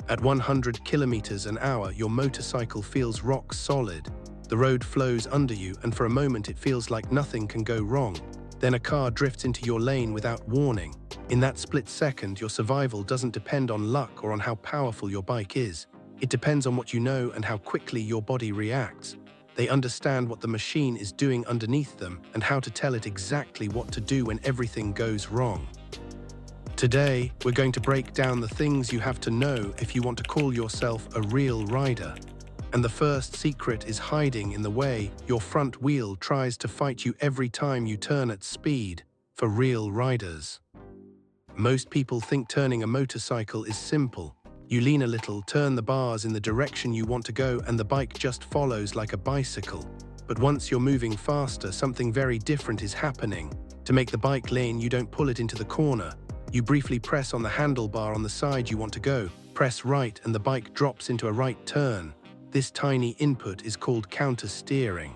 At 100 kilometers an hour, your motorcycle feels rock solid. The road flows under you, and for a moment it feels like nothing can go wrong. Then a car drifts into your lane without warning. In that split second, your survival doesn't depend on luck or on how powerful your bike is. It depends on what you know and how quickly your body reacts. They understand what the machine is doing underneath them and how to tell it exactly what to do when everything goes wrong. Today, we're going to break down the things you have to know if you want to call yourself a real rider. And the first secret is hiding in the way your front wheel tries to fight you every time you turn at speed. For real riders, most people think turning a motorcycle is simple. You lean a little, turn the bars in the direction you want to go, and the bike just follows like a bicycle. But once you're moving faster, something very different is happening. To make the bike lane, you don't pull it into the corner. You briefly press on the handlebar on the side you want to go, press right, and the bike drops into a right turn. This tiny input is called countersteering.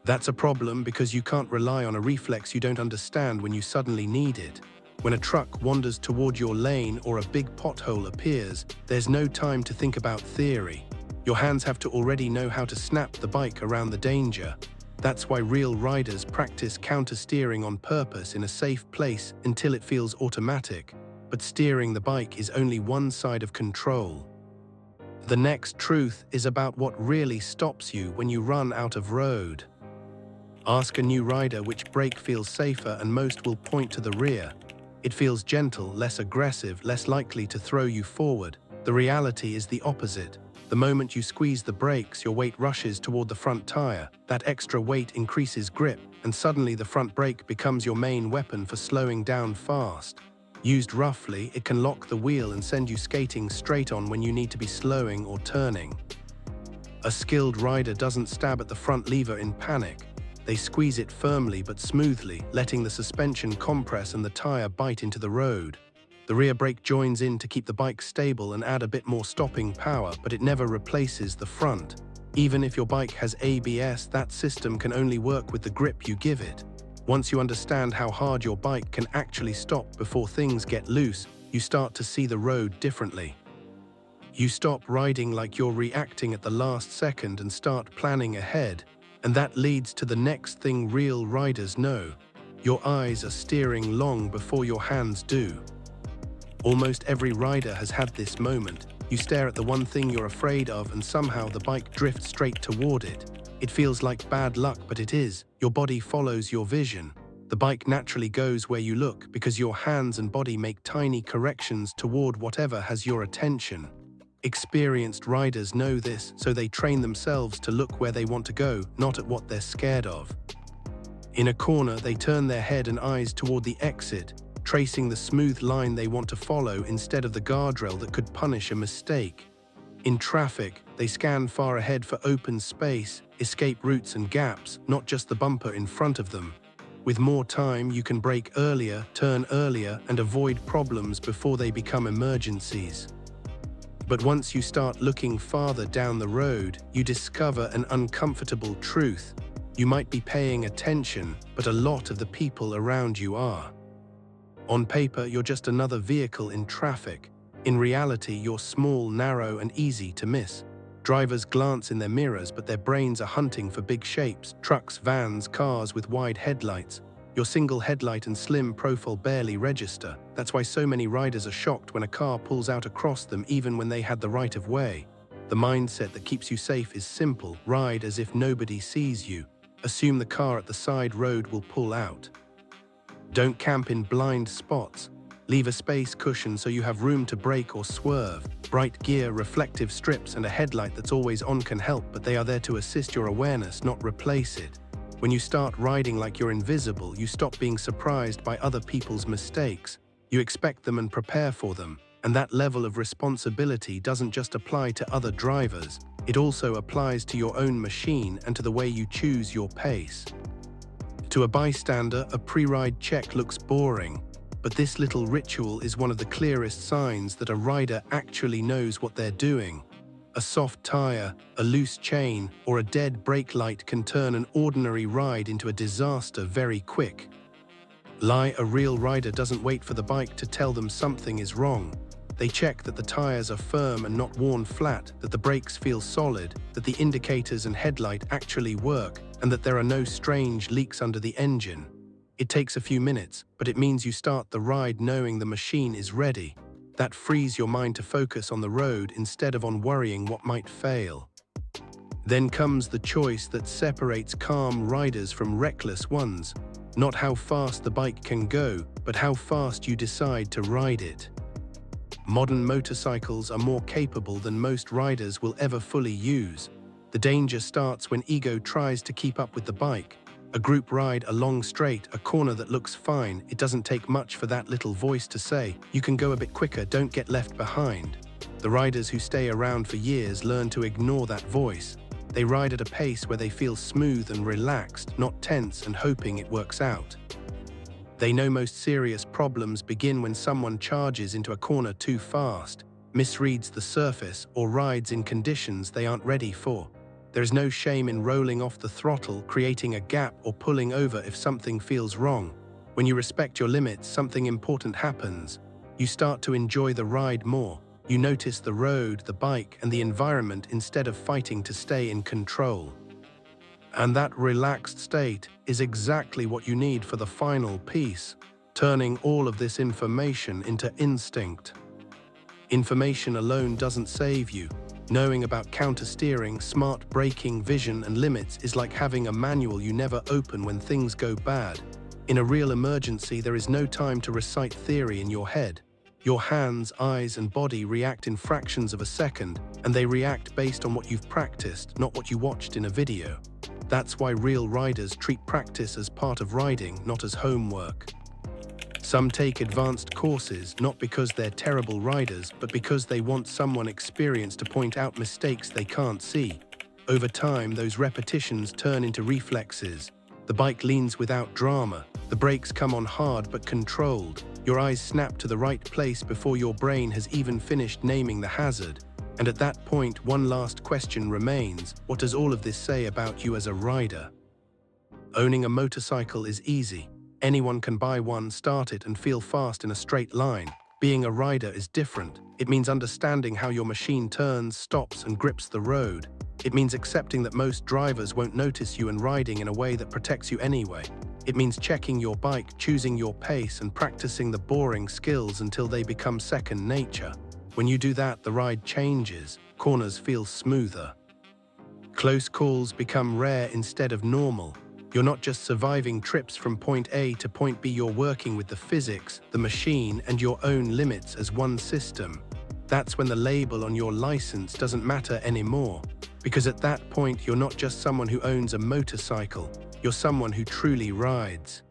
That's a problem because you can't rely on a reflex you don't understand when you suddenly need it. When a truck wanders toward your lane or a big pothole appears, there's no time to think about theory. Your hands have to already know how to snap the bike around the danger. That's why real riders practice countersteering on purpose in a safe place until it feels automatic. But steering the bike is only one side of control. The next truth is about what really stops you when you run out of road. Ask a new rider which brake feels safer, and most will point to the rear. It feels gentle, less aggressive, less likely to throw you forward. The reality is the opposite. The moment you squeeze the brakes, your weight rushes toward the front tire. That extra weight increases grip, and suddenly the front brake becomes your main weapon for slowing down fast. Used roughly, it can lock the wheel and send you skating straight on when you need to be slowing or turning. A skilled rider doesn't stab at the front lever in panic. They squeeze it firmly but smoothly, letting the suspension compress and the tire bite into the road. The rear brake joins in to keep the bike stable and add a bit more stopping power, but it never replaces the front. Even if your bike has ABS, that system can only work with the grip you give it. Once you understand how hard your bike can actually stop before things get loose, you start to see the road differently. You stop riding like you're reacting at the last second and start planning ahead. And that leads to the next thing real riders know. Your eyes are steering long before your hands do. Almost every rider has had this moment. You stare at the one thing you're afraid of, and somehow the bike drifts straight toward it. It feels like bad luck, but it is. Your body follows your vision. The bike naturally goes where you look because your hands and body make tiny corrections toward whatever has your attention. Experienced riders know this, so they train themselves to look where they want to go, not at what they're scared of. In a corner, they turn their head and eyes toward the exit, tracing the smooth line they want to follow instead of the guardrail that could punish a mistake. In traffic, they scan far ahead for open space, escape routes and gaps, not just the bumper in front of them. With more time, you can brake earlier, turn earlier, and avoid problems before they become emergencies. But once you start looking farther down the road, you discover an uncomfortable truth. You might be paying attention, but a lot of the people around you are. On paper, you're just another vehicle in traffic. In reality, you're small, narrow, and easy to miss. Drivers glance in their mirrors, but their brains are hunting for big shapes, trucks, vans, cars with wide headlights. Your single headlight and slim profile barely register. That's why so many riders are shocked when a car pulls out across them even when they had the right of way. The mindset that keeps you safe is simple. Ride as if nobody sees you. Assume the car at the side road will pull out. Don't camp in blind spots. Leave a space cushion so you have room to brake or swerve. Bright gear, reflective strips, and a headlight that's always on can help, but they are there to assist your awareness, not replace it. When you start riding like you're invisible, you stop being surprised by other people's mistakes. You expect them and prepare for them. And that level of responsibility doesn't just apply to other drivers. It also applies to your own machine and to the way you choose your pace. To a bystander, a pre-ride check looks boring. But this little ritual is one of the clearest signs that a rider actually knows what they're doing. A soft tire, a loose chain, or a dead brake light can turn an ordinary ride into a disaster very quick. A real rider doesn't wait for the bike to tell them something is wrong. They check that the tires are firm and not worn flat, that the brakes feel solid, that the indicators and headlight actually work, and that there are no strange leaks under the engine. It takes a few minutes, but it means you start the ride knowing the machine is ready. That frees your mind to focus on the road instead of on worrying what might fail. Then comes the choice that separates calm riders from reckless ones. Not how fast the bike can go, but how fast you decide to ride it. Modern motorcycles are more capable than most riders will ever fully use. The danger starts when ego tries to keep up with the bike. A group ride, a long straight, a corner that looks fine. It doesn't take much for that little voice to say, "You can go a bit quicker, don't get left behind." The riders who stay around for years learn to ignore that voice. They ride at a pace where they feel smooth and relaxed, not tense and hoping it works out. They know most serious problems begin when someone charges into a corner too fast, misreads the surface, or rides in conditions they aren't ready for. There is no shame in rolling off the throttle, creating a gap, or pulling over if something feels wrong. When you respect your limits, something important happens. You start to enjoy the ride more. You notice the road, the bike, and the environment instead of fighting to stay in control. And that relaxed state is exactly what you need for the final piece, turning all of this information into instinct. Information alone doesn't save you. Knowing about countersteering, smart braking, vision, and limits is like having a manual you never open when things go bad. In a real emergency, there is no time to recite theory in your head. Your hands, eyes, and body react in fractions of a second, and they react based on what you've practiced, not what you watched in a video. That's why real riders treat practice as part of riding, not as homework. Some take advanced courses not because they're terrible riders, but because they want someone experienced to point out mistakes they can't see. Over time, those repetitions turn into reflexes. The bike leans without drama. The brakes come on hard but controlled. Your eyes snap to the right place before your brain has even finished naming the hazard. And at that point, one last question remains. What does all of this say about you as a rider? Owning a motorcycle is easy. Anyone can buy one, start it, and feel fast in a straight line. Being a rider is different. It means understanding how your machine turns, stops, and grips the road. It means accepting that most drivers won't notice you and riding in a way that protects you anyway. It means checking your bike, choosing your pace, and practicing the boring skills until they become second nature. When you do that, the ride changes. Corners feel smoother. Close calls become rare instead of normal. You're not just surviving trips from point A to point B, you're working with the physics, the machine, and your own limits as one system. That's when the label on your license doesn't matter anymore. Because at that point, you're not just someone who owns a motorcycle, you're someone who truly rides.